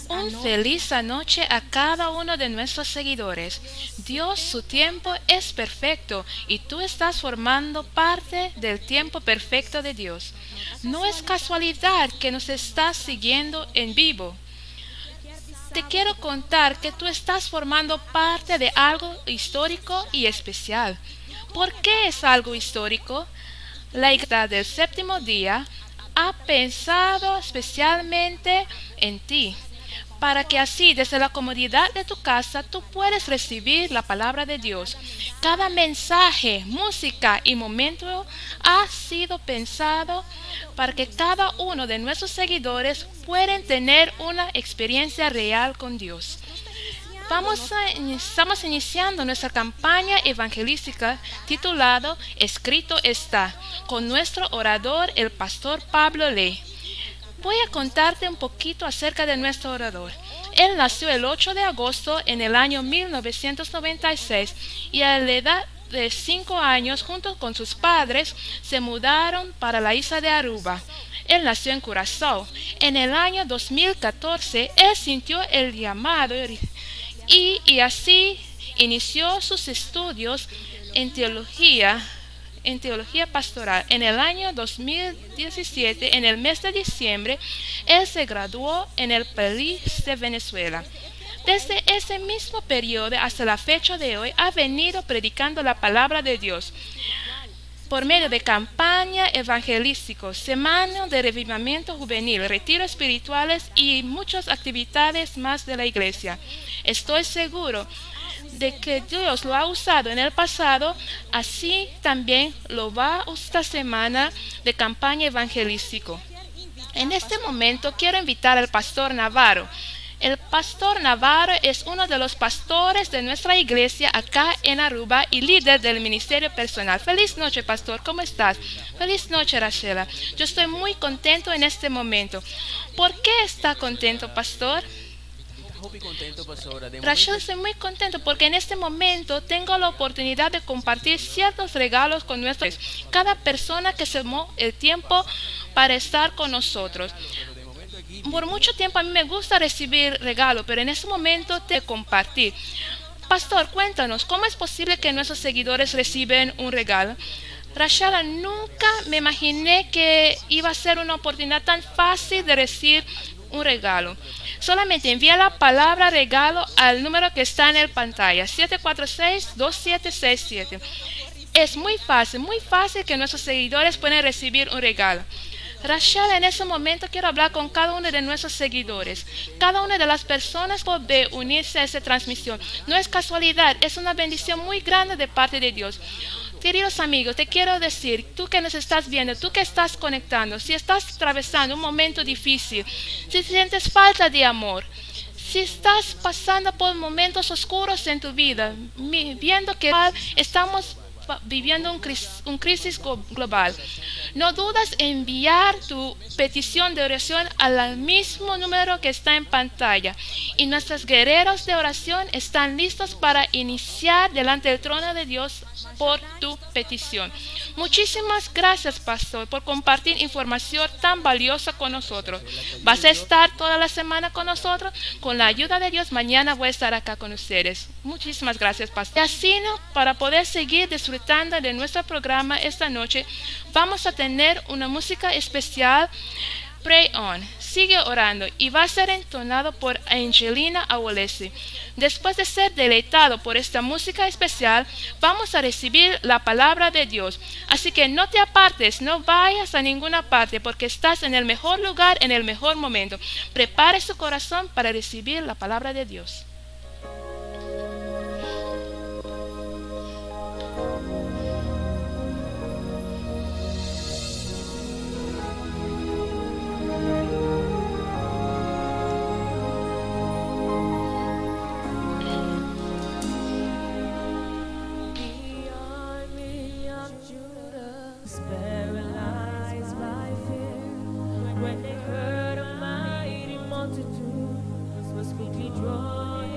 Un feliz anoche a cada uno de nuestros seguidores. Dios, su tiempo es perfecto y tú estás formando parte del tiempo perfecto de Dios. No es casualidad que nos estás siguiendo en vivo. Te quiero contar que tú estás formando parte de algo histórico y especial. ¿Por qué es algo histórico? La Iglesia del Séptimo Día ha pensado especialmente en ti, para que así desde la comodidad de tu casa tú puedas recibir la palabra de Dios. Cada mensaje, música y momento ha sido pensado para que cada uno de nuestros seguidores puedan tener una experiencia real con Dios. Estamos iniciando nuestra campaña evangelística titulado Escrito está, con nuestro orador, el pastor Pablo Ley. Voy a contarte un poquito acerca de nuestro orador. Él nació el 8 de agosto en el año 1996 y a la edad de 5 años, junto con sus padres, se mudaron para la isla de Aruba. Él nació en Curazao. En el año 2014, él sintió el llamado y así inició sus estudios en teología pastoral. En el año 2017, en el mes de diciembre, él se graduó en el país de Venezuela. Desde ese mismo periodo hasta la fecha de hoy ha venido predicando la palabra de Dios por medio de campaña evangelísticos, semana de revivimiento juvenil, retiros espirituales y muchas actividades más de la iglesia. Estoy seguro de que Dios lo ha usado en el pasado, así también lo va esta semana de campaña evangelístico. En este momento quiero invitar al pastor Navarro. El pastor Navarro es uno de los pastores de nuestra iglesia acá en Aruba y líder del ministerio personal. Feliz noche, pastor, ¿cómo estás? Feliz noche, Rachela. Yo estoy muy contento en este momento. ¿Por qué está contento, pastor? Rachel, estoy muy contento porque en este momento tengo la oportunidad de compartir ciertos regalos con nuestros. Cada persona que se tomó el tiempo para estar con nosotros. Por mucho tiempo a mí me gusta recibir regalos, pero en este momento te compartir. Pastor, cuéntanos, ¿cómo es posible que nuestros seguidores reciben un regalo? Rachel, nunca me imaginé que iba a ser una oportunidad tan fácil de recibir un regalo. Solamente envía la palabra regalo al número que está en la pantalla, 746-2767. Es muy fácil que nuestros seguidores puedan recibir un regalo. Rachel, en este momento quiero hablar con cada uno de nuestros seguidores, cada una de las personas puede unirse a esta transmisión. No es casualidad, es una bendición muy grande de parte de Dios. Queridos amigos, te quiero decir, tú que nos estás viendo, tú que estás conectando, si estás atravesando un momento difícil, si sientes falta de amor, si estás pasando por momentos oscuros en tu vida, viendo que estamos viviendo un crisis global, no dudas en enviar tu petición de oración al mismo número que está en pantalla y nuestros guerreros de oración están listos para iniciar delante del trono de Dios por tu petición. Muchísimas gracias, pastor, por compartir información tan valiosa con nosotros. Vas a estar toda la semana con nosotros. Con la ayuda de Dios, mañana voy a estar acá con ustedes. Muchísimas gracias, pastor. Y así, para poder seguir disfrutando de nuestro programa esta noche, vamos a tener una música especial, Pray On, sigue orando, y va a ser entonado por Angelina Awolesi. Después de ser deleitado por esta música especial, vamos a recibir la palabra de Dios. Así que no te apartes, no vayas a ninguna parte, porque estás en el mejor lugar, en el mejor momento. Prepare su corazón para recibir la palabra de Dios. Paralyzed by fear when they heard a mighty multitude was quickly drawn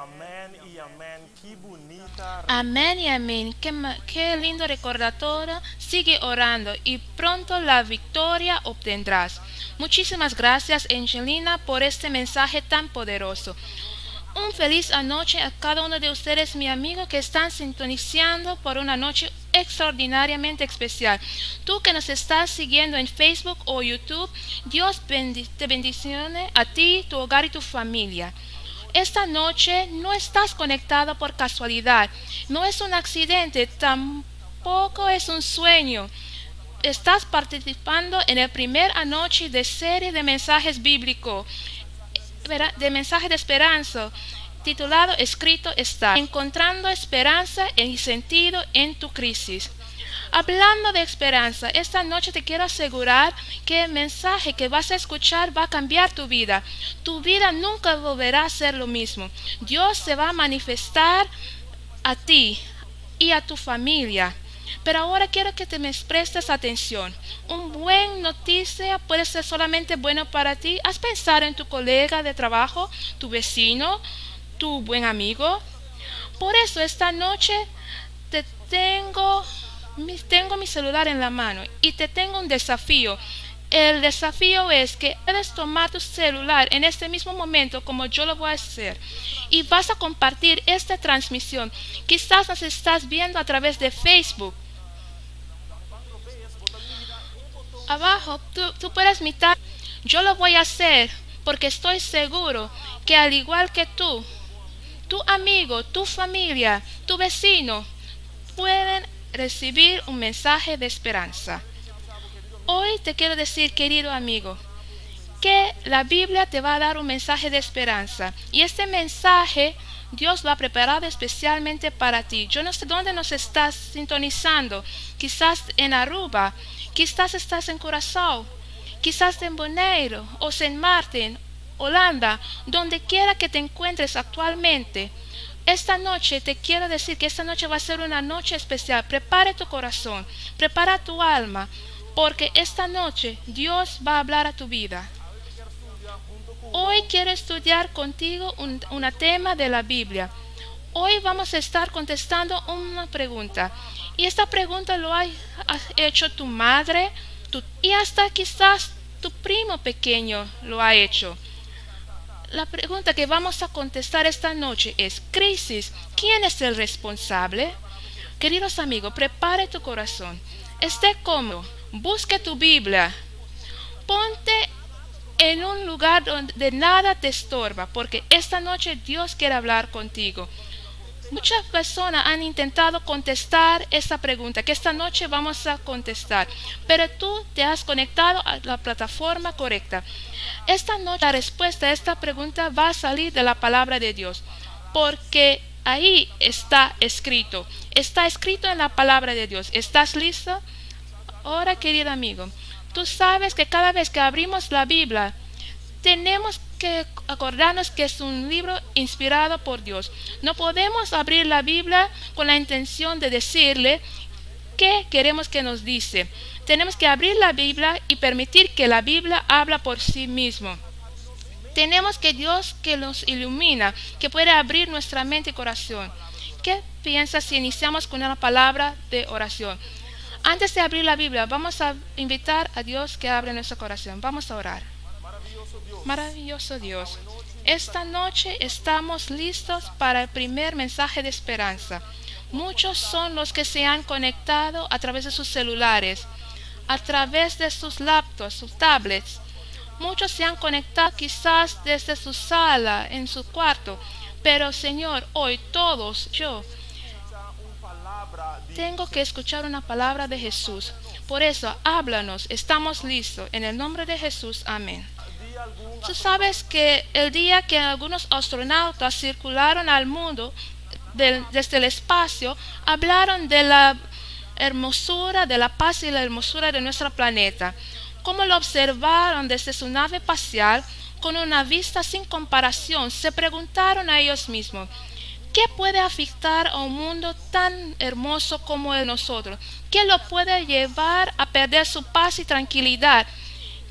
Amén y amén. Qué bonita. Amén y amén. Qué lindo recordatorio. Sigue orando y pronto la victoria obtendrás. Muchísimas gracias, Angelina, por este mensaje tan poderoso. Un feliz anoche a cada uno de ustedes, mi amigo, que están sintonizando por una noche extraordinariamente especial. Tú que nos estás siguiendo en Facebook o YouTube, Dios te bendicione a ti, tu hogar y tu familia. Esta noche no estás conectado por casualidad, no es un accidente, tampoco es un sueño. Estás participando en el primer anoche de serie de mensajes bíblicos, de mensaje de esperanza, titulado Escrito está, encontrando esperanza y sentido en tu crisis. Hablando de esperanza, esta noche te quiero asegurar que el mensaje que vas a escuchar va a cambiar tu vida. Tu vida nunca volverá a ser lo mismo. Dios se va a manifestar a ti y a tu familia. Pero ahora quiero que te me prestes atención. Un buen noticia puede ser solamente bueno para ti. ¿Has pensado en tu colega de trabajo, tu vecino, tu buen amigo? Por eso esta noche tengo mi celular en la mano y te tengo un desafío. El desafío es que puedes tomar tu celular en este mismo momento como yo lo voy a hacer y vas a compartir esta transmisión. Quizás nos estás viendo a través de Facebook. Abajo tú puedes mirar. Yo lo voy a hacer porque estoy seguro que al igual que tú, tu amigo, tu familia, tu vecino pueden recibir un mensaje de esperanza. Hoy te quiero decir, querido amigo, que la Biblia te va a dar un mensaje de esperanza. Y este mensaje Dios lo ha preparado especialmente para ti. Yo no sé dónde nos estás sintonizando. Quizás en Aruba, quizás estás en Curazao, quizás en Bonaire o Saint Martin, Holanda, donde quiera que te encuentres actualmente. Esta noche te quiero decir que esta noche va a ser una noche especial. Prepara tu corazón, prepara tu alma, porque esta noche Dios va a hablar a tu vida. Hoy quiero estudiar contigo un tema de la Biblia. Hoy vamos a estar contestando una pregunta. Y esta pregunta lo ha hecho tu madre y hasta quizás tu primo pequeño lo ha hecho. La pregunta que vamos a contestar esta noche es: crisis, ¿quién es el responsable? Queridos amigos, prepare tu corazón. Esté cómodo, busque tu Biblia. Ponte en un lugar donde nada te estorba, porque esta noche Dios quiere hablar contigo. Muchas personas han intentado contestar esta pregunta que esta noche vamos a contestar, pero tú te has conectado a la plataforma correcta. Esta noche la respuesta a esta pregunta va a salir de la palabra de Dios, porque ahí está escrito en la palabra de Dios. ¿Estás listo? Ahora, querido amigo, tú sabes que cada vez que abrimos la Biblia, tenemos que acordarnos que es un libro inspirado por Dios. No podemos abrir la Biblia con la intención de decirle qué queremos que nos dice. Tenemos que abrir la Biblia y permitir que la Biblia habla por sí mismo. Tenemos que Dios que nos ilumina, que puede abrir nuestra mente y corazón. ¿Qué piensas si iniciamos con una palabra de oración? Antes de abrir la Biblia, vamos a invitar a Dios que abra nuestro corazón. Vamos a orar. Maravilloso Dios, esta noche estamos listos para el primer mensaje de esperanza. Muchos son los que se han conectado a través de sus celulares, a través de sus laptops, sus tablets. Muchos se han conectado quizás desde su sala, en su cuarto. Pero Señor, hoy todos, yo tengo que escuchar una palabra de Jesús. Por eso, háblanos, estamos listos. En el nombre de Jesús, amén. Tú sabes que el día que algunos astronautas circularon al mundo desde el espacio, hablaron de la hermosura, de la paz y la hermosura de nuestro planeta. Como lo observaron desde su nave espacial, con una vista sin comparación, se preguntaron a ellos mismos: ¿qué puede afectar a un mundo tan hermoso como el de nosotros? ¿Qué lo puede llevar a perder su paz y tranquilidad?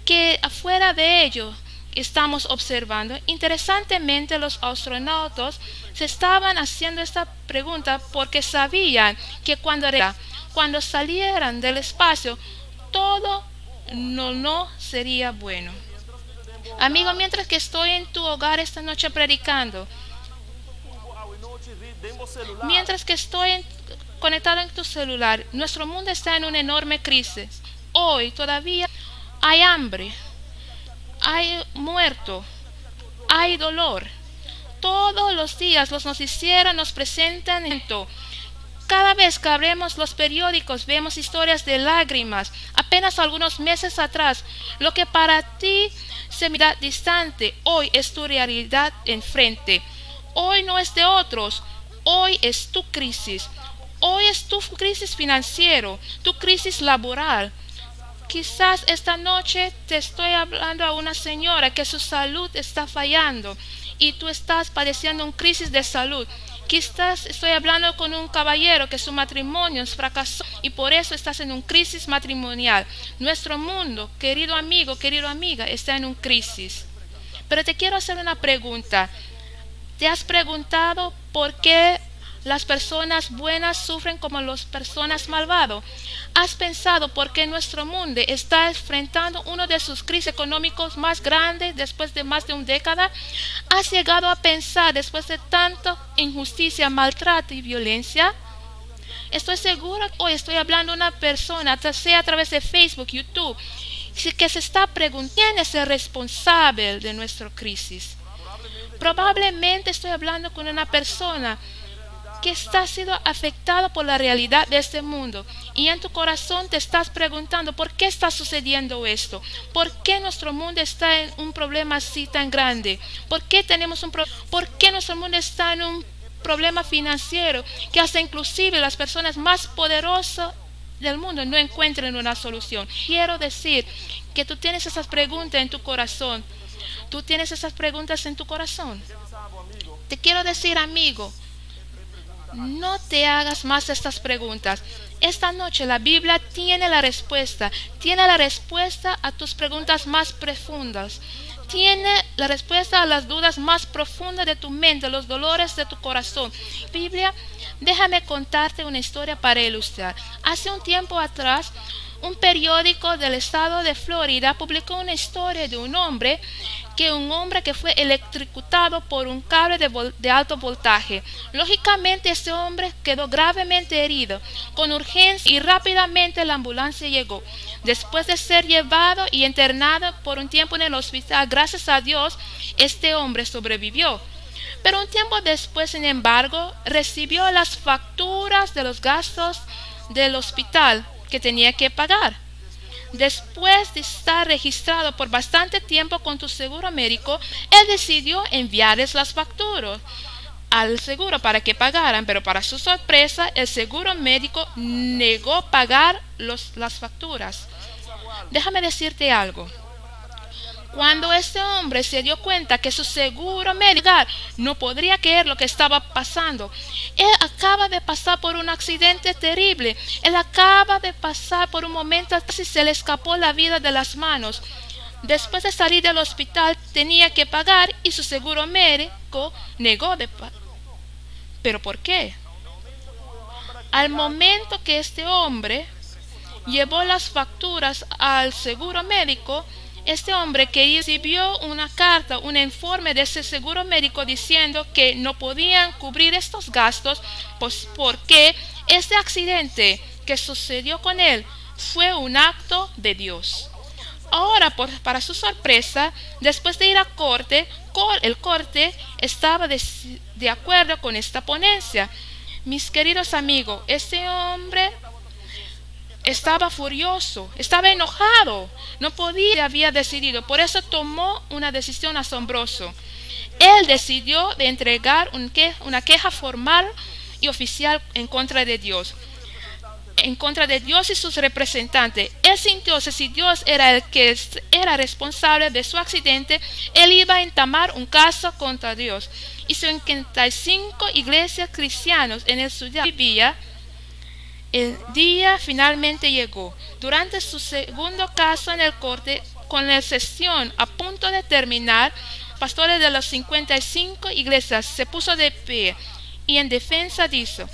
Que afuera de ello estamos observando. Interesantemente, los astronautas se estaban haciendo esta pregunta porque sabían que cuando salieran del espacio, todo no sería bueno. Amigo, mientras que estoy en tu hogar esta noche predicando, mientras que estoy conectado en tu celular, nuestro mundo está en una enorme crisis. Hoy todavía hay hambre, hay muerto, hay dolor. Todos los días los noticieros nos presentan esto. Cada vez que abrimos los periódicos vemos historias de lágrimas. Apenas algunos meses atrás, lo que para ti se mira distante, hoy es tu realidad enfrente. Hoy no es de otros, hoy es tu crisis. Hoy es tu crisis financiero, tu crisis laboral. Quizás esta noche te estoy hablando a una señora que su salud está fallando y tú estás padeciendo una crisis de salud. Quizás estoy hablando con un caballero que su matrimonio fracasó y por eso estás en una crisis matrimonial. Nuestro mundo, querido amigo, querida amiga, está en una crisis. Pero te quiero hacer una pregunta. ¿Te has preguntado por qué las personas buenas sufren como las personas malvadas? ¿Has pensado por qué nuestro mundo está enfrentando uno de sus crisis económicos más grandes después de más de una década? ¿Has llegado a pensar después de tanta injusticia, maltrato y violencia? Estoy seguro que hoy estoy hablando a una persona, sea a través de Facebook, YouTube, que se está preguntando quién es el responsable de nuestra crisis. Probablemente estoy hablando con una persona que está siendo afectada por la realidad de este mundo y en tu corazón te estás preguntando por qué está sucediendo esto, por qué nuestro mundo está en un problema así tan grande, por qué por qué nuestro mundo está en un problema financiero que hasta inclusive las personas más poderosas del mundo no encuentran una solución. Quiero decir que tú tienes esas preguntas en tu corazón. Tú tienes esas preguntas en tu corazón. Te quiero decir, amigo, no te hagas más estas preguntas. Esta noche la Biblia tiene la respuesta a tus preguntas más profundas. Tiene la respuesta a las dudas más profundas de tu mente, los dolores de tu corazón. Biblia, déjame contarte una historia para ilustrar. Hace un tiempo atrás, un periódico del estado de Florida publicó una historia de un hombre que fue electrocutado por un cable de alto voltaje. Lógicamente, este hombre quedó gravemente herido. Con urgencia y rápidamente la ambulancia llegó. Después de ser llevado y internado por un tiempo en el hospital, gracias a Dios, este hombre sobrevivió. Pero un tiempo después, sin embargo, recibió las facturas de los gastos del hospital que tenía que pagar. Después de estar registrado por bastante tiempo con tu seguro médico, él decidió enviarles las facturas al seguro para que pagaran, pero para su sorpresa, el seguro médico negó pagar las facturas. Déjame decirte algo. Cuando este hombre se dio cuenta que su seguro médico no podría creer lo que estaba pasando, él acaba de pasar por un accidente terrible, él acaba de pasar por un momento casi se le escapó la vida de las manos. Después de salir del hospital tenía que pagar y su seguro médico negó de pagar. ¿Pero por qué? Al momento que este hombre llevó las facturas al seguro médico, este hombre que recibió una carta, un informe de ese seguro médico diciendo que no podían cubrir estos gastos, pues porque este accidente que sucedió con él fue un acto de Dios. Ahora, para su sorpresa, después de ir a corte, el corte estaba de acuerdo con esta ponencia. Mis queridos amigos, este hombre estaba furioso, estaba enojado, no podía, había decidido, por eso tomó una decisión asombrosa. Él decidió de entregar una queja formal y oficial en contra de Dios y sus representantes. Él sintió que si Dios era el que era responsable de su accidente, él iba a entamar un caso contra Dios. Y 55 iglesias cristianas en el ciudad vivía. El día finalmente llegó. Durante su segundo caso en el corte, con la sesión a punto de terminar, pastores de las 55 iglesias se puso de pie y en defensa dijo,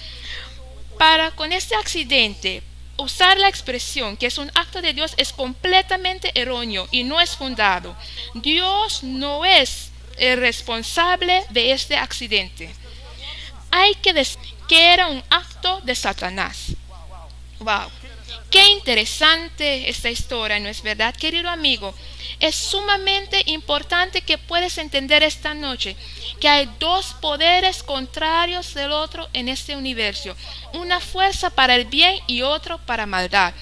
para con este accidente, usar la expresión que es un acto de Dios es completamente erróneo y no es fundado. Dios no es el responsable de este accidente. Hay que decir que era un acto de Satanás. Wow. Qué interesante esta historia, ¿no es verdad, querido amigo? Es sumamente importante que puedas entender esta noche que hay dos poderes contrarios del otro en este universo. Una fuerza para el bien y otro para maldad.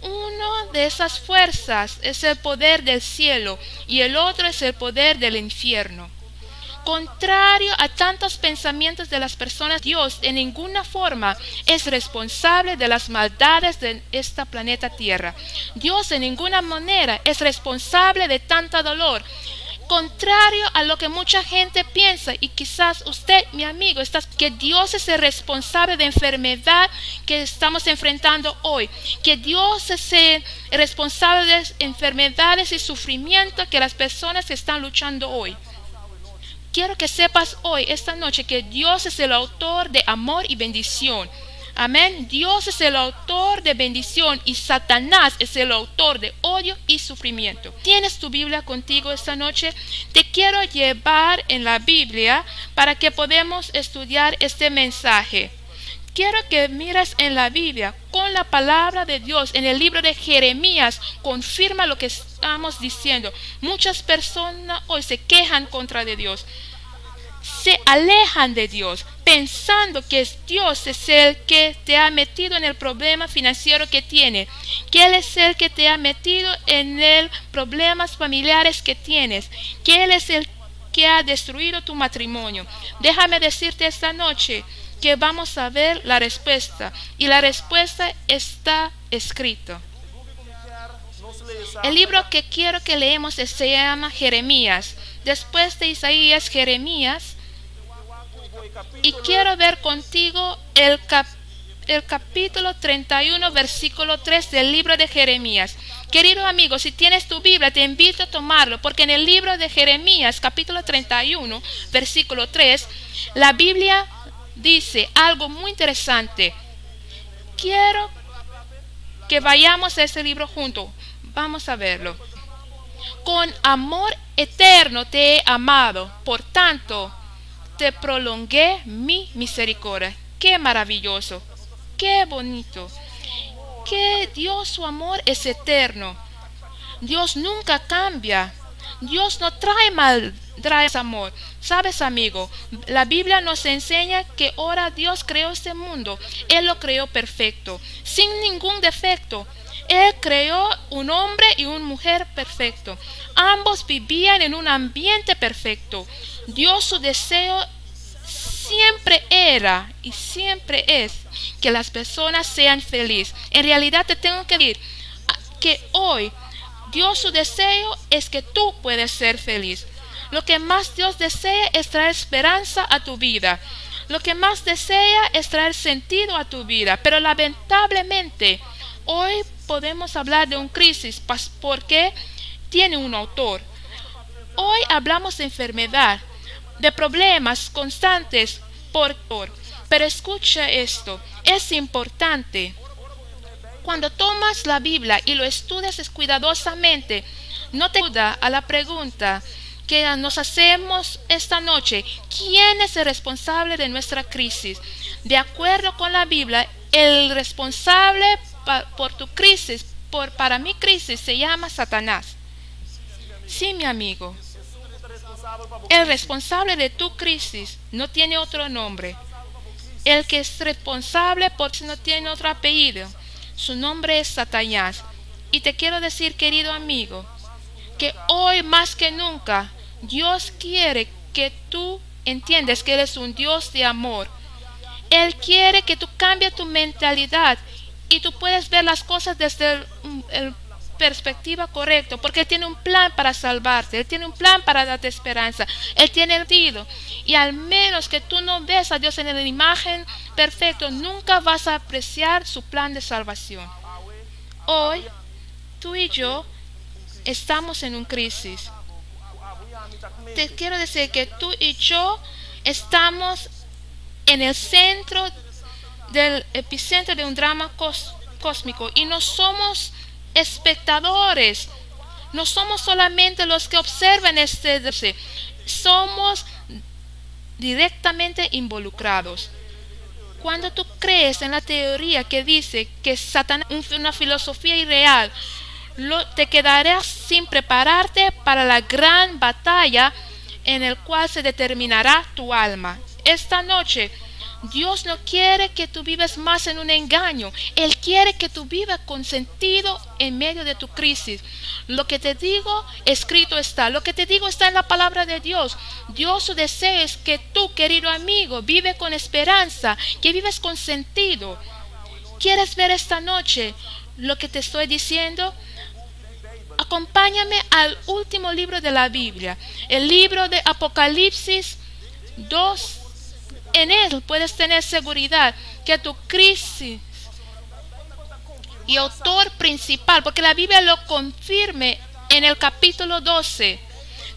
Una de esas fuerzas es el poder del cielo y el otro es el poder del infierno. Contrario a tantos pensamientos de las personas, Dios en ninguna forma es responsable de las maldades de esta planeta Tierra. Dios en ninguna manera es responsable de tanto dolor. Contrario a lo que mucha gente piensa, y quizás usted, mi amigo, que Dios es el responsable de enfermedad que estamos enfrentando hoy, que Dios es el responsable de enfermedades y sufrimiento que las personas están luchando hoy. Quiero que sepas hoy, esta noche, que Dios es el autor de amor y bendición. Amén. Dios es el autor de bendición y Satanás es el autor de odio y sufrimiento. ¿Tienes tu Biblia contigo esta noche? Te quiero llevar en la Biblia para que podamos estudiar este mensaje. Quiero que mires en la Biblia con la palabra de Dios en el libro de Jeremías. Confirma lo que estamos diciendo. Muchas personas hoy se quejan contra de Dios. Se alejan de Dios pensando que Dios es el que te ha metido en el problema financiero que tiene, que Él es el que te ha metido en el problemas familiares que tienes, que Él es el que ha destruido tu matrimonio. Déjame decirte esta noche que vamos a ver la respuesta y la respuesta está escrita. El libro que quiero que leemos se llama Jeremías. Después de Isaías, Jeremías. Y quiero ver contigo el capítulo 31, versículo 3 del libro de Jeremías. Querido amigo, si tienes tu Biblia, te invito a tomarlo, porque en el libro de Jeremías, capítulo 31, versículo 3, la Biblia dice algo muy interesante. Quiero que vayamos a ese libro juntos. Vamos a verlo. Con amor eterno te he amado, por tanto te prolongué mi misericordia. Qué maravilloso, qué bonito. Que Dios, su amor es eterno. Dios nunca cambia. Dios no trae mal, trae amor. Sabes, amigo, la Biblia nos enseña que ahora Dios creó este mundo. Él lo creó perfecto, sin ningún defecto. Él creó un hombre y una mujer perfecto. Ambos vivían en un ambiente perfecto. Dios, su deseo siempre era y siempre es que las personas sean felices. En realidad te tengo que decir que hoy Dios, su deseo es que tú puedas ser feliz. Lo que más Dios desea es traer esperanza a tu vida. Lo que más desea es traer sentido a tu vida. Pero lamentablemente hoy podemos hablar de un crisis porque tiene un autor. Hoy hablamos de enfermedad, de problemas constantes pero escucha esto, es importante. Cuando tomas la Biblia y lo estudias cuidadosamente, no te ayuda a la pregunta que nos hacemos esta noche: ¿quién es el responsable de nuestra crisis? De acuerdo con la Biblia, el responsable por tu crisis, para mi crisis, se llama Satanás. Sí, mi amigo. El responsable de tu crisis no tiene otro nombre. El que es responsable por si no tiene otro apellido, su nombre es Satanás. Y te quiero decir, querido amigo, que hoy más que nunca Dios quiere que tú entiendas que Él es un Dios de amor. Él quiere que tú cambies tu mentalidad y tú puedes ver las cosas desde el perspectiva correcta, porque Él tiene un plan para salvarte, Él tiene un plan para darte esperanza, Él tiene el sentido. Y al menos que tú no ves a Dios en la imagen perfecta, nunca vas a apreciar su plan de salvación. Hoy, tú y yo estamos en un crisis. Te quiero decir que tú y yo estamos en el centro del epicentro de un drama cósmico y no somos espectadores, no somos solamente los que observan somos directamente involucrados. Cuando tú crees en la teoría que dice que Satanás es una filosofía irreal, te quedarás sin prepararte para la gran batalla en el cual se determinará tu alma. Esta noche, Dios no quiere que tú vivas más en un engaño. Él quiere que tú vivas con sentido en medio de tu crisis. Lo que te digo, escrito está. Lo que te digo está en la palabra de Dios. Dios, su deseo es que tú, querido amigo, vive con esperanza, que vives con sentido. ¿Quieres ver esta noche lo que te estoy diciendo? Acompáñame al último libro de la Biblia, el libro de Apocalipsis 2. En él puedes tener seguridad que tu crisis y autor principal, porque la Biblia lo confirme en el capítulo 12.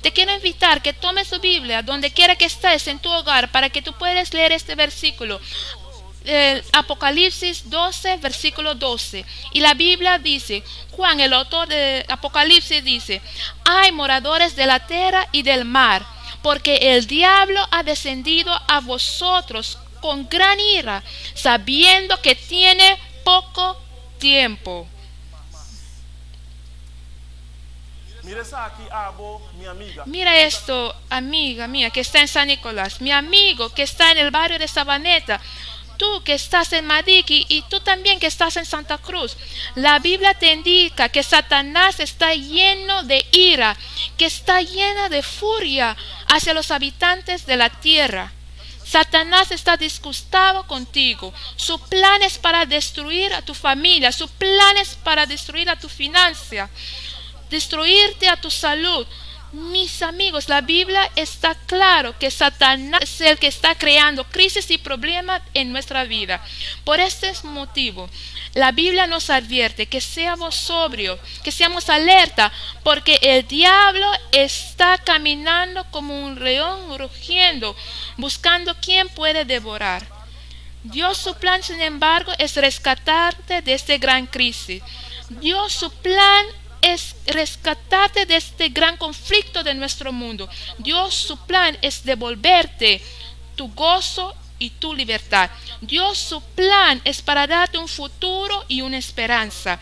Te quiero invitar que tomes tu Biblia donde quiera que estés en tu hogar para que tú puedas leer este versículo. Apocalipsis 12, versículo 12. Y la Biblia dice, Juan, el autor de Apocalipsis, dice: hay moradores de la tierra y del mar, porque el diablo ha descendido a vosotros con gran ira, sabiendo que tiene poco tiempo. Mira esto, amiga mía, que está en San Nicolás, mi amigo que está en el barrio de Sabaneta, tú que estás en Madiqui y tú también que estás en Santa Cruz. La Biblia te indica que Satanás está lleno de ira, que está llena de furia hacia los habitantes de la tierra. Satanás está disgustado contigo. Su plan es para destruir a tu familia, su plan es para destruir a tu financia, destruirte a tu salud. Mis amigos, la Biblia está claro que Satanás es el que está creando crisis y problemas en nuestra vida. Por este motivo, la Biblia nos advierte que seamos sobrios, que seamos alerta, porque el diablo está caminando como un león rugiendo, buscando quien puede devorar. Dios, su plan, sin embargo, es rescatarte de esta gran crisis. Dios, su plan es rescatarte de este gran conflicto de nuestro mundo. Dios, su plan es devolverte tu gozo y tu libertad. Dios, su plan es para darte un futuro y una esperanza.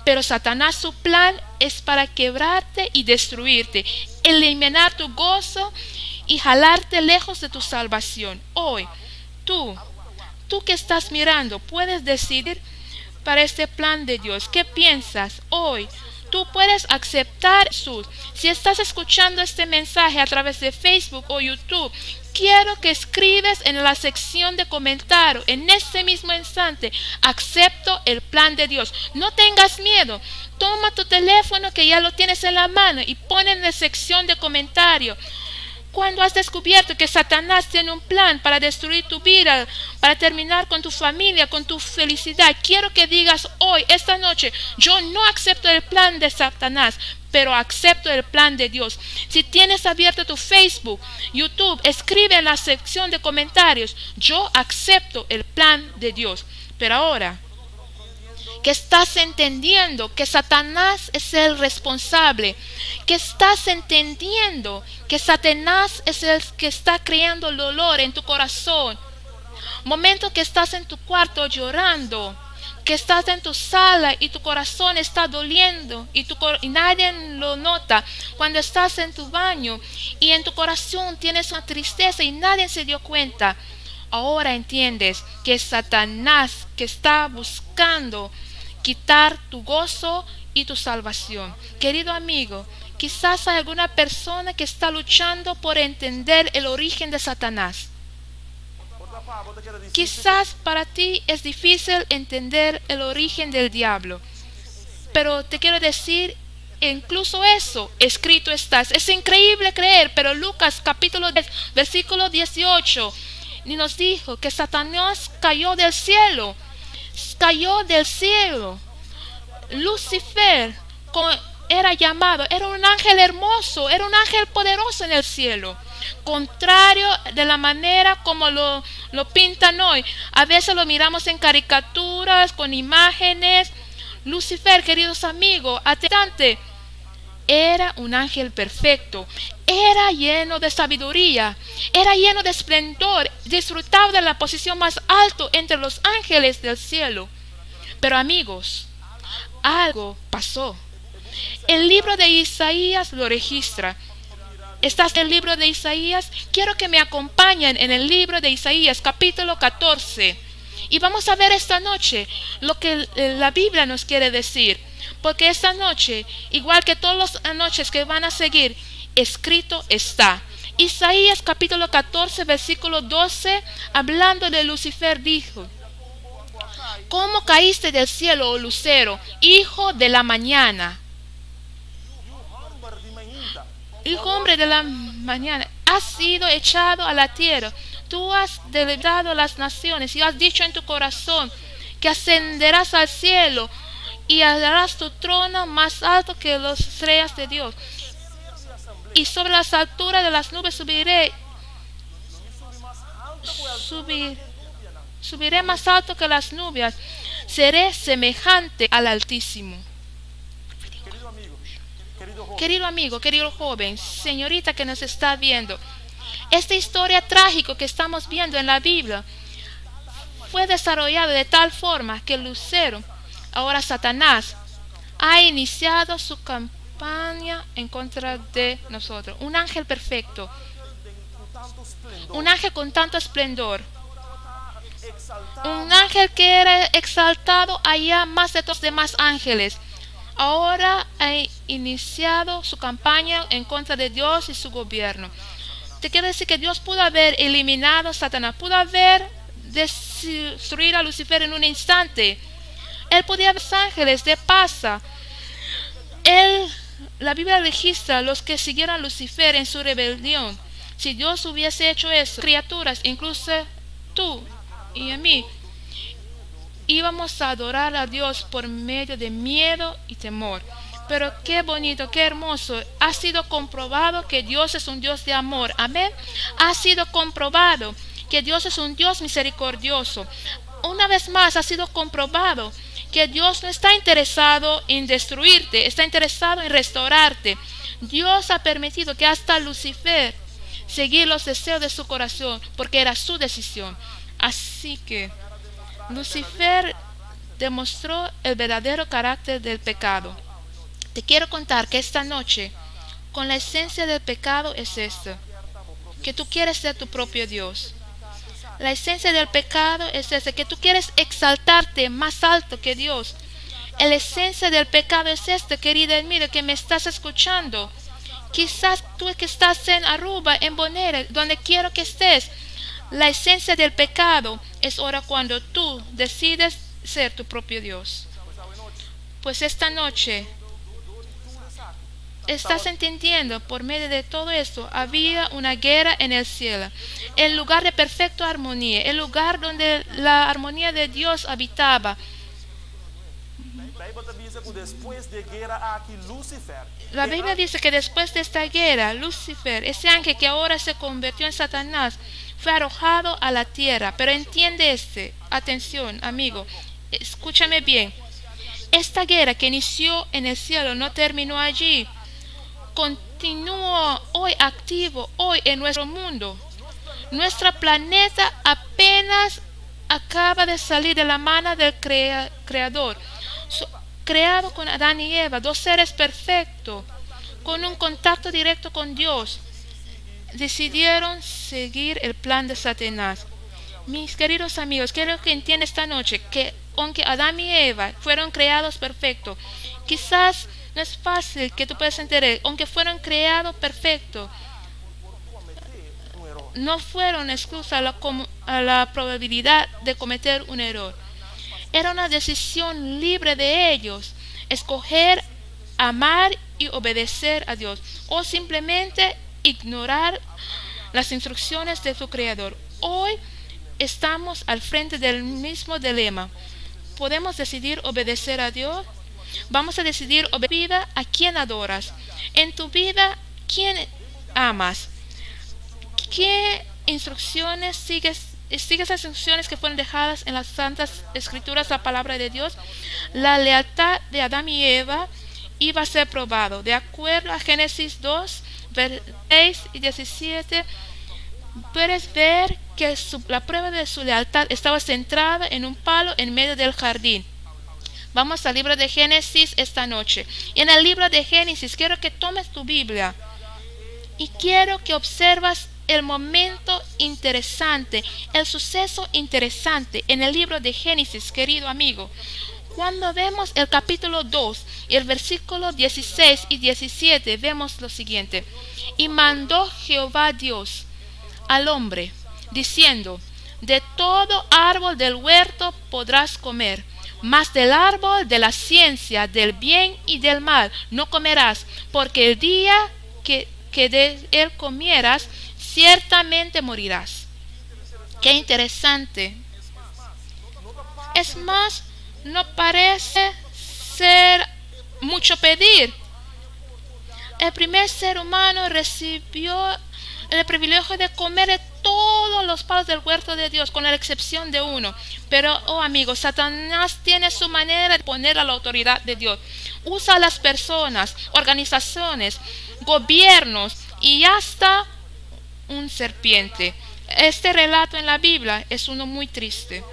Pero Satanás, su plan es para quebrarte y destruirte, eliminar tu gozo y jalarte lejos de tu salvación. Hoy, tú que estás mirando, puedes decidir para este plan de Dios. ¿Qué piensas hoy? Tú puedes aceptar Jesús. Si estás escuchando este mensaje a través de Facebook o YouTube, quiero que escribes en la sección de comentarios en este mismo instante: acepto el plan de Dios. No tengas miedo. Toma tu teléfono que ya lo tienes en la mano y pon en la sección de comentarios. Cuando has descubierto que Satanás tiene un plan para destruir tu vida, para terminar con tu familia, con tu felicidad, quiero que digas hoy, esta noche: yo no acepto el plan de Satanás, pero acepto el plan de Dios. Si tienes abierto tu Facebook, YouTube, escribe en la sección de comentarios: yo acepto el plan de Dios. Pero ahora que estás entendiendo que Satanás es el responsable, que estás entendiendo que Satanás es el que está creando el dolor en tu corazón, momento que estás en tu cuarto llorando, que estás en tu sala y tu corazón está doliendo y nadie lo nota, cuando estás en tu baño y en tu corazón tienes una tristeza y nadie se dio cuenta. Ahora entiendes que es Satanás que está buscando quitar tu gozo y tu salvación. Querido amigo, quizás hay alguna persona que está luchando por entender el origen de Satanás. Quizás para ti es difícil entender el origen del diablo, pero te quiero decir, incluso eso escrito está. Es increíble creer, pero Lucas capítulo 10, versículo 18 nos dijo que Satanás cayó del cielo. Lucifer, era llamado, era un ángel hermoso, era un ángel poderoso en el cielo. Contrario de la manera como lo pintan hoy. A veces lo miramos en caricaturas, con imágenes. Lucifer, queridos amigos, atentamente, era un ángel perfecto, era lleno de sabiduría, era lleno de esplendor, disfrutaba de la posición más alta entre los ángeles del cielo. Pero amigos, algo pasó. El libro de Isaías lo registra. ¿Estás en el libro de Isaías? Quiero que me acompañen en el libro de Isaías, capítulo 14. Y vamos a ver esta noche lo que la Biblia nos quiere decir. Porque esta noche, igual que todas las noches que van a seguir, escrito está. Isaías capítulo 14, versículo 12, hablando de Lucifer, dijo: ¿Cómo caíste del cielo, oh lucero, hijo de la mañana? Hijo hombre de la mañana, has sido echado a la tierra. Tú has deledado las naciones y has dicho en tu corazón que ascenderás al cielo y harás tu trono más alto que las estrellas de Dios. Y sobre las alturas de las nubes subiré más alto que las nubes. Seré semejante al Altísimo. Querido amigo, querido joven, señorita que nos está viendo, esta historia trágica que estamos viendo en la Biblia fue desarrollada de tal forma que Lucero, ahora Satanás, ha iniciado su campaña en contra de nosotros. Un ángel perfecto, un ángel con tanto esplendor, un ángel que era exaltado allá más de todos los demás ángeles. Ahora ha iniciado su campaña en contra de Dios y su gobierno. Te quiero decir que Dios pudo haber eliminado a Satanás, pudo haber destruido a Lucifer en un instante. Él podía ver los ángeles de pasa. La Biblia registra a los que siguieron a Lucifer en su rebelión. Si Dios hubiese hecho eso, criaturas, incluso tú y a mí, íbamos a adorar a Dios por medio de miedo y temor. Pero qué bonito, qué hermoso. Ha sido comprobado que Dios es un Dios de amor. Amén. Ha sido comprobado que Dios es un Dios misericordioso. Una vez más ha sido comprobado que Dios no está interesado en destruirte, está interesado en restaurarte. Dios ha permitido que hasta Lucifer seguir los deseos de su corazón, porque era su decisión. Así que Lucifer demostró el verdadero carácter del pecado. Te quiero contar que esta noche, con la esencia del pecado es esto: que tú quieres ser tu propio Dios. La esencia del pecado es esta: que tú quieres exaltarte más alto que Dios. La esencia del pecado es esta, querida amiga que me estás escuchando. Quizás tú que estás en Aruba, en Bonaire, donde quiero que estés. La esencia del pecado es ahora cuando tú decides ser tu propio Dios. Pues esta noche estás entendiendo, por medio de todo esto, había una guerra en el cielo. El lugar de perfecta armonía, el lugar donde la armonía de Dios habitaba. La Biblia dice que después de esta guerra, Lucifer, ese ángel que ahora se convirtió en Satanás, fue arrojado a la tierra. Pero entiende atención, amigo, escúchame bien. Esta guerra que inició en el cielo no terminó allí. Continúa hoy activo, hoy en nuestro mundo. Nuestro planeta apenas acaba de salir de la mano del Creador. Creado con Adán y Eva, dos seres perfectos, con un contacto directo con Dios, decidieron seguir el plan de Satanás. Mis queridos amigos, quiero que entiendan esta noche que aunque Adán y Eva fueron creados perfectos, quizás no es fácil que tú puedas entender, aunque fueron creados perfectos, no fueron expuestos a la probabilidad de cometer un error. Era una decisión libre de ellos, escoger, amar y obedecer a Dios, o simplemente ignorar las instrucciones de su Creador. Hoy estamos al frente del mismo dilema. ¿Podemos decidir obedecer a Dios? Vamos a decidir vida a quién adoras. En tu vida, ¿quién amas? ¿Qué instrucciones sigues? ¿Sigues las instrucciones que fueron dejadas en las Santas Escrituras, la palabra de Dios? La lealtad de Adán y Eva iba a ser probado. De acuerdo a Génesis 2, 6 y 17, puedes ver que la prueba de su lealtad estaba centrada en un palo en medio del jardín. Vamos al libro de Génesis esta noche. Y en el libro de Génesis quiero que tomes tu Biblia y quiero que observas el momento interesante, el suceso interesante en el libro de Génesis, querido amigo. Cuando vemos el capítulo 2 y el versículo 16 y 17, vemos lo siguiente. Y mandó Jehová Dios al hombre, diciendo: de todo árbol del huerto podrás comer, mas del árbol de la ciencia del bien y del mal no comerás, porque el día que de él comieras, ciertamente morirás. Qué interesante. Es más, no parece ser mucho pedir. El primer ser humano recibió el privilegio de comer de todos los palos del huerto de Dios, con la excepción de uno. Pero, oh amigos, Satanás tiene su manera de poner a la autoridad de Dios. Usa a las personas, organizaciones, gobiernos y hasta un serpiente. Este relato en la Biblia es uno muy triste.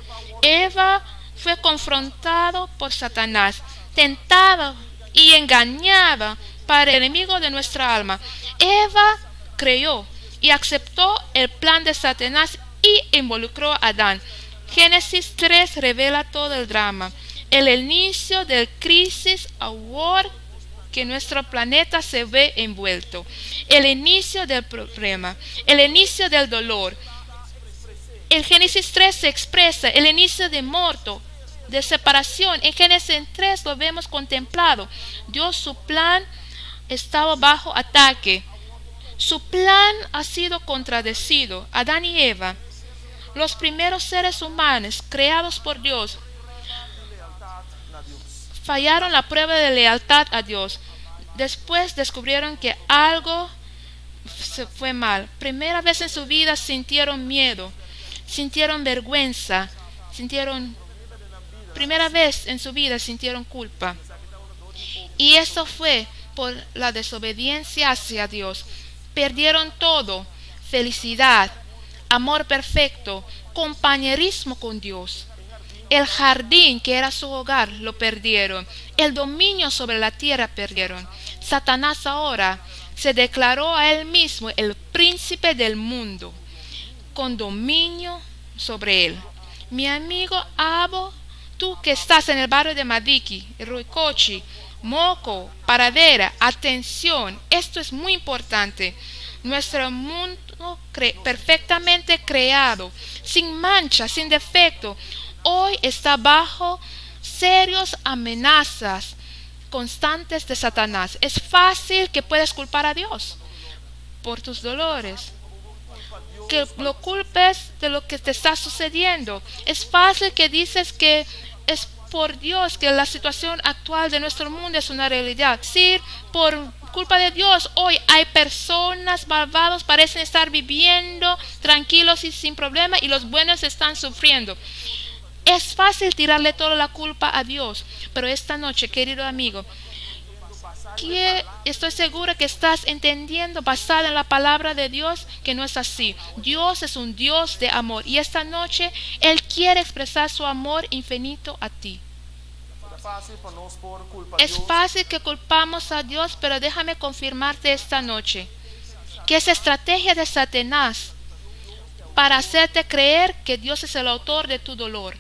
Eva fue confrontado por Satanás, tentada y engañada para el enemigo de nuestra alma. Eva creyó y aceptó el plan de Satanás y involucró a Adán. Génesis 3 revela todo el drama, el inicio del crisis a war que nuestro planeta se ve envuelto, el inicio del problema, el inicio del dolor. En Génesis 3 se expresa el inicio de muerto, de separación. En Génesis 3 lo vemos contemplado. Dios, su plan estaba bajo ataque. Su plan ha sido contradecido. Adán y Eva, los primeros seres humanos creados por Dios, fallaron la prueba de lealtad a Dios. Después descubrieron que algo se fue mal. Primera vez en su vida sintieron miedo, sintieron vergüenza, primera vez en su vida sintieron culpa. Y eso fue por la desobediencia hacia Dios. Perdieron todo: felicidad, amor perfecto, compañerismo con Dios. El jardín que era su hogar lo perdieron. El dominio sobre la tierra perdieron. Satanás ahora se declaró a él mismo el príncipe del mundo, con dominio sobre él. Mi amigo Abo, tú que estás en el barrio de Madiki, Ruicochi, Moco, Paradera, atención, esto es muy importante. Nuestro mundo perfectamente creado, sin mancha, sin defecto, hoy está bajo serias amenazas constantes de Satanás. Es fácil que puedas culpar a Dios por tus dolores, que lo culpes de lo que te está sucediendo. Es fácil que dices que es por Dios que la situación actual de nuestro mundo es una realidad. Sí, por culpa de Dios hoy hay personas malvadas, parecen estar viviendo tranquilos y sin problema, y los buenos están sufriendo. Es fácil tirarle toda la culpa a Dios, pero esta noche, querido amigo, que estoy segura que estás entendiendo, basada en la palabra de Dios, que no es así. Dios es un Dios de amor, y esta noche Él quiere expresar su amor infinito a ti. Es fácil que culpamos a Dios, pero déjame confirmarte esta noche que esa estrategia de Satanás para hacerte creer que Dios es el autor de tu dolor.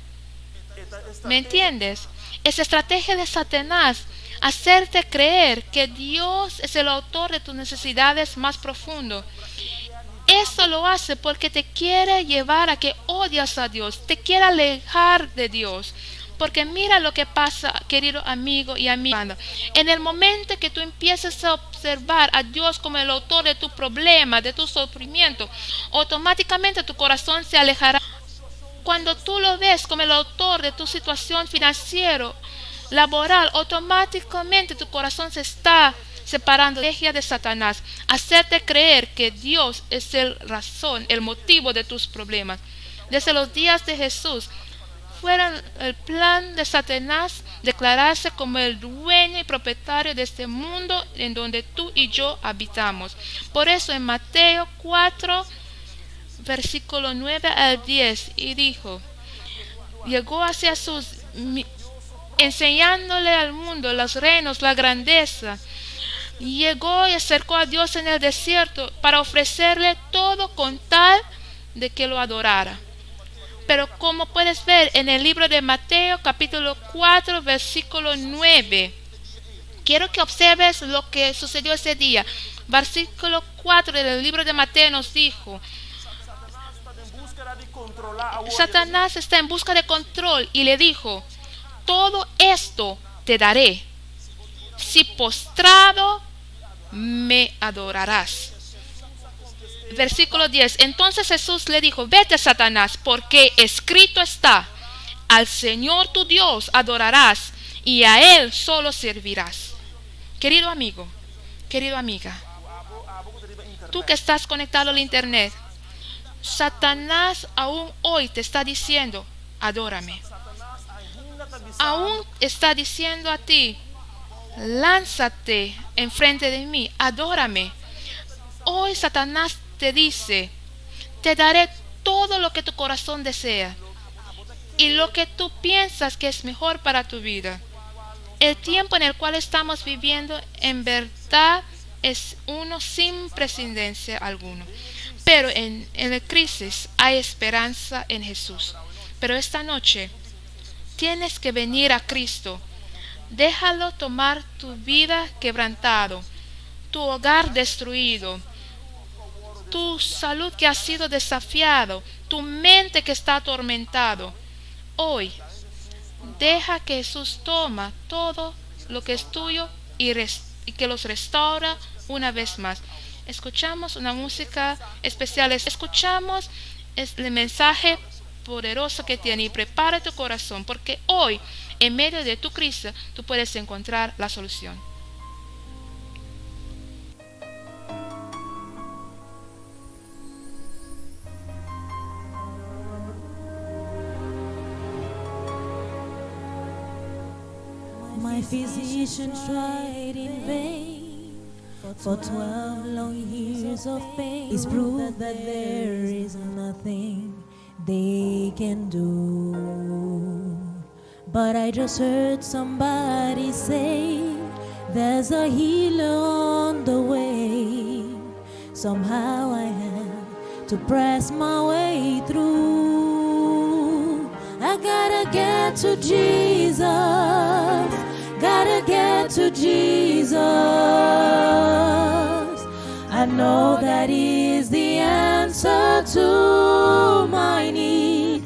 ¿Me entiendes? Esa estrategia de Satanás, hacerte creer que Dios es el autor de tus necesidades más profundas. Eso lo hace porque te quiere llevar a que odias a Dios, te quiere alejar de Dios. Porque mira lo que pasa, querido amigo y amiga. En el momento que tú empieces a observar a Dios como el autor de tu problema, de tu sufrimiento, automáticamente tu corazón se alejará. Cuando tú lo ves como el autor de tu situación financiera, laboral, automáticamente tu corazón se está separando de la estrategia de Satanás, hacerte creer que Dios es el razón, el motivo de tus problemas. Desde los días de Jesús, fuera el plan de Satanás declararse como el dueño y propietario de este mundo en donde tú y yo habitamos. Por eso en Mateo 4, versículo 9 al 10, y dijo, llegó hacia sus, enseñándole al mundo los reinos, la grandeza. Llegó y acercó a Dios en el desierto para ofrecerle todo con tal de que lo adorara. Pero como puedes ver en el libro de Mateo capítulo 4 versículo 9, quiero que observes lo que sucedió ese día. Versículo 4 del libro de Mateo nos dijo, Satanás está en busca de control y le dijo, todo esto te daré si postrado me adorarás. Versículo 10. Entonces Jesús le dijo, vete, Satanás, porque escrito está, al Señor tu Dios adorarás y a Él solo servirás. Querido amigo, querida amiga, tú que estás conectado al internet, Satanás aún hoy te está diciendo, adórame. Aún está diciendo a ti, lánzate enfrente de mí, adórame. Hoy Satanás te dice, te daré todo lo que tu corazón desea y lo que tú piensas que es mejor para tu vida. El tiempo en el cual estamos viviendo en verdad es uno sin precedencia alguno. Pero en la crisis hay esperanza en Jesús. Pero esta noche tienes que venir a Cristo. Déjalo tomar tu vida quebrantado, tu hogar destruido, tu salud que ha sido desafiado, tu mente que está atormentado. Hoy, deja que Jesús toma todo lo que es tuyo y que los restaura una vez más. Escuchamos una música especial, escuchamos el mensaje poderoso que tiene y prepara tu corazón, porque hoy, en medio de tu crisis, tú puedes encontrar la solución. My physician tried in vain for 12 long years of pain. It's proved that there is nothing they can do. But I just heard somebody say there's a healer on the way. Somehow I had to press my way through. I gotta get to Jesus, gotta get to Jesus. I know that is the answer to my need.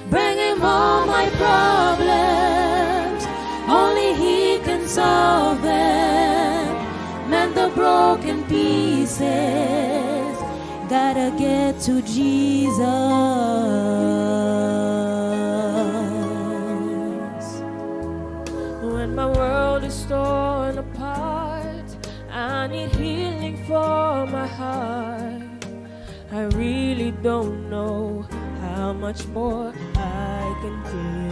Bring him all my problems, only he can solve them. Mend the broken pieces, gotta get to Jesus. When my world is torn apart, I need healing for my heart. I really don't know how much more I can take.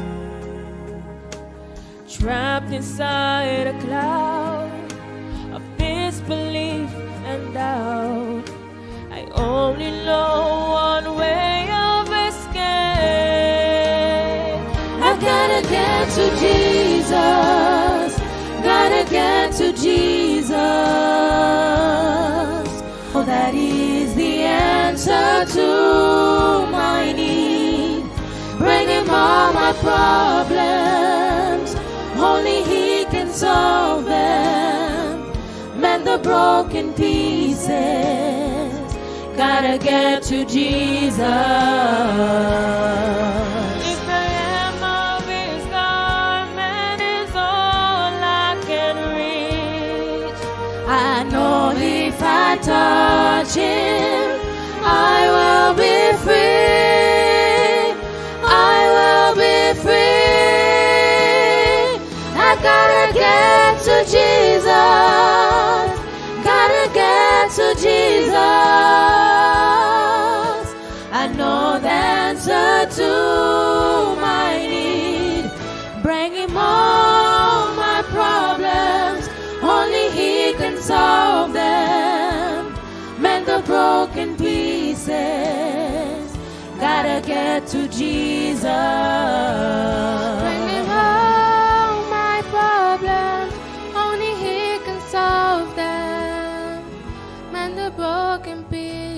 Trapped inside a cloud of disbelief and doubt, I only know one way of escape. I gotta get to Jesus, gotta get to Jesus. Oh, that is the answer to my need. Bring him all my problems, only he can solve them. Mend the broken pieces, gotta get to Jesus. If the hem of his garment is all I can reach, I know if I touch him, I will be free. I will be free. I know the answer to my need. Bring him all my problems, only he can solve them. Mend the broken pieces, gotta get to Jesus. Bring him all my problems, only he can solve them. Mend the broken pieces.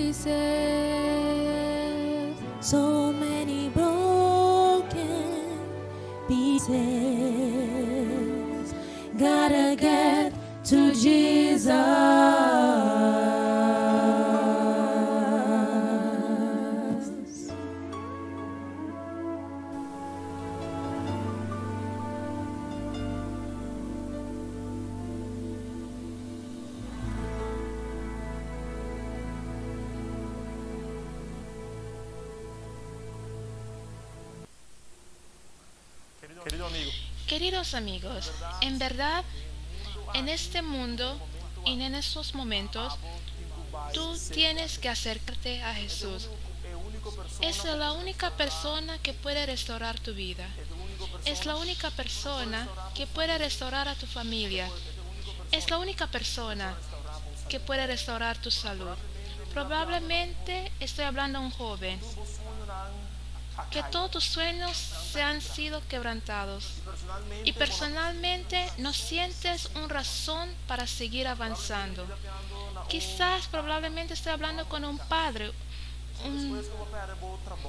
So many broken pieces, gotta get to Jesus. Querido amigo, Queridos amigos, en verdad, en este mundo y en estos momentos, tú tienes que acercarte a Jesús. Es la única persona que puede restaurar tu vida. Es la única persona que puede restaurar a tu familia. Es la única persona que puede restaurar tu salud. Probablemente estoy hablando a un joven que todos tus sueños se han sido quebrantados y personalmente no sientes una razón para seguir avanzando. Quizás probablemente estoy hablando con un padre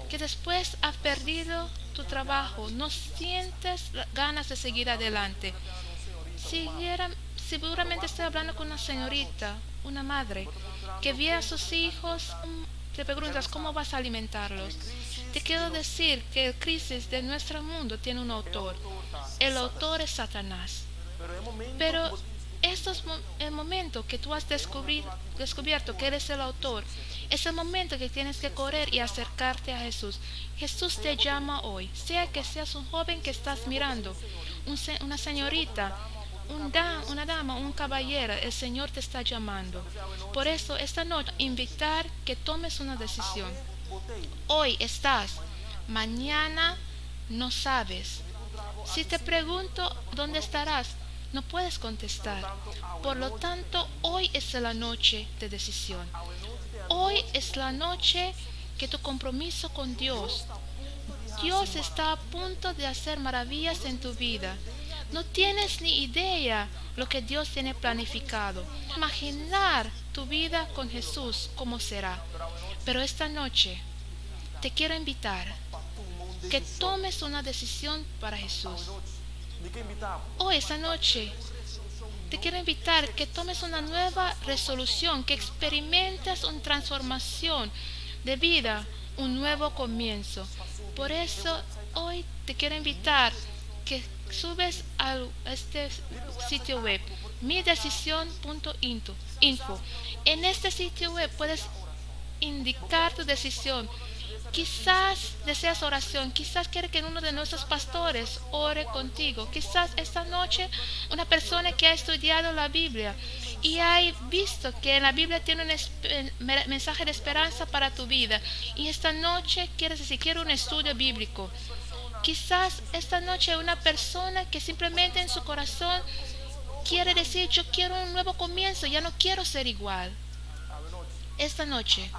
que después has perdido tu trabajo, no sientes ganas de seguir adelante. Seguramente estoy hablando con una señorita, una madre, que ve a sus hijos, te preguntas cómo vas a alimentarlos. Te quiero decir que el crisis de nuestro mundo tiene un autor. El autor es Satanás. Pero este es el momento que tú has descubierto que eres el autor. Es el momento que tienes que correr y acercarte a Jesús. Jesús te llama hoy. Sea que seas un joven que estás mirando, una señorita, una dama, un caballero, el Señor te está llamando. Por eso esta noche invitar que tomes una decisión. Hoy estás, mañana no sabes. Si te pregunto dónde estarás, no puedes contestar. Por lo tanto, hoy es la noche de decisión. Hoy es la noche que tu compromiso con Dios. Dios está a punto de hacer maravillas en tu vida. No tienes ni idea lo que Dios tiene planificado. Imaginar tu vida con Jesús cómo será. Pero esta noche te quiero invitar que tomes una decisión para Jesús. Hoy, esta noche, te quiero invitar que tomes una nueva resolución, que experimentes una transformación de vida, un nuevo comienzo. Por eso, hoy te quiero invitar que subes a este sitio web, midecisión.info. En este sitio web puedes indicar tu decisión. Quizás deseas oración, quizás quieres que uno de nuestros pastores ore contigo. Quizás esta noche una persona que ha estudiado la Biblia y ha visto que en la Biblia tiene un mensaje de esperanza para tu vida. Y esta noche quieres decir, quiero un estudio bíblico. Quizás esta noche una persona que simplemente en su corazón quiere decir, yo quiero un nuevo comienzo, ya no quiero ser igual. Esta noche,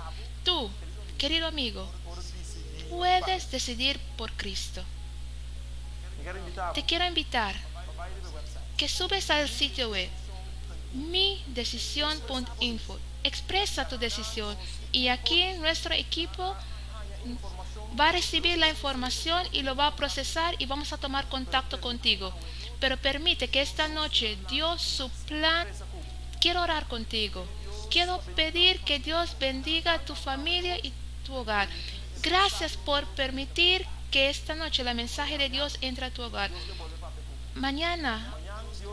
tú, querido amigo, puedes decidir por Cristo. Te quiero invitar que subes al sitio web midecisión.info. Expresa tu decisión y aquí nuestro equipo va a recibir la información y lo va a procesar y vamos a tomar contacto contigo. Pero permite que esta noche Dios, su plan, quiero orar contigo. Quiero pedir que Dios bendiga a tu familia y tu hogar. Gracias por permitir que esta noche el mensaje de Dios entre a tu hogar. Mañana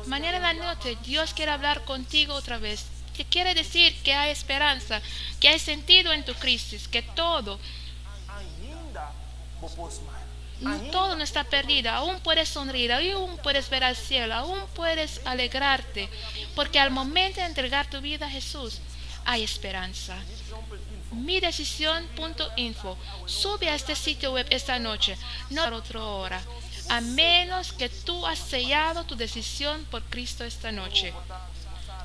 en la noche Dios quiere hablar contigo otra vez. Te quiere decir que hay esperanza, que hay sentido en tu crisis, que todo no está perdido. Aún puedes sonreír, aún puedes ver al cielo, aún puedes alegrarte. Porque al momento de entregar tu vida a Jesús, hay esperanza. midecisión.info. Sube a este sitio web esta noche, no a otra hora, a menos que tú has sellado tu decisión por Cristo esta noche.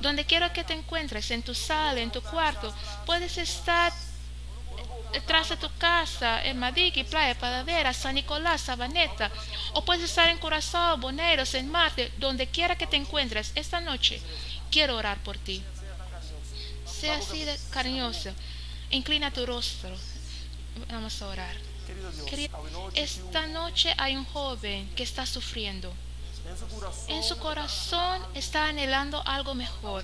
Donde quiera que te encuentres, en tu sala, en tu cuarto, puedes estar detrás de tu casa, en Madrid, Playa Padavera, San Nicolás, Sabaneta, o puedes estar en Curazao, Boneros, en Marte, donde quiera que te encuentres esta noche. Quiero orar por ti. Sea así de cariñoso. Inclina tu rostro. Vamos a orar. Esta noche hay un joven que está sufriendo. En su corazón está anhelando algo mejor.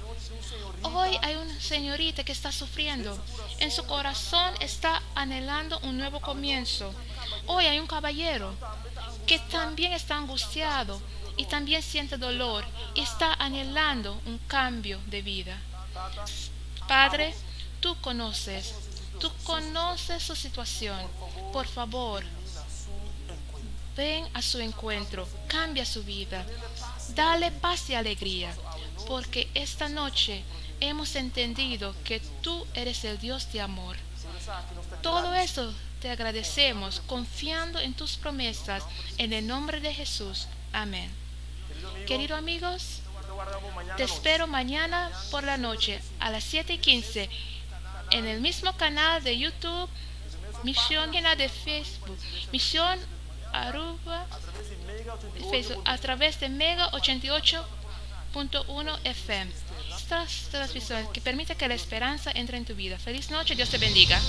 Hoy hay una señorita que está sufriendo. En su corazón está anhelando un nuevo comienzo. Hoy hay un caballero que también está angustiado y también siente dolor y está anhelando un cambio de vida. Padre, tú conoces su situación. Por favor, ven a su encuentro, cambia su vida, dale paz y alegría, porque esta noche hemos entendido que tú eres el Dios de amor. Todo eso te agradecemos confiando en tus promesas, en el nombre de Jesús. Amén. Queridos amigos, te espero mañana por la noche a las 7:15 en el mismo canal de YouTube, Misión de Facebook, Misión Aruba, Facebook, a través de Mega 88.1 FM. Estas transmisiones que permiten que la esperanza entre en tu vida. Feliz noche, Dios te bendiga.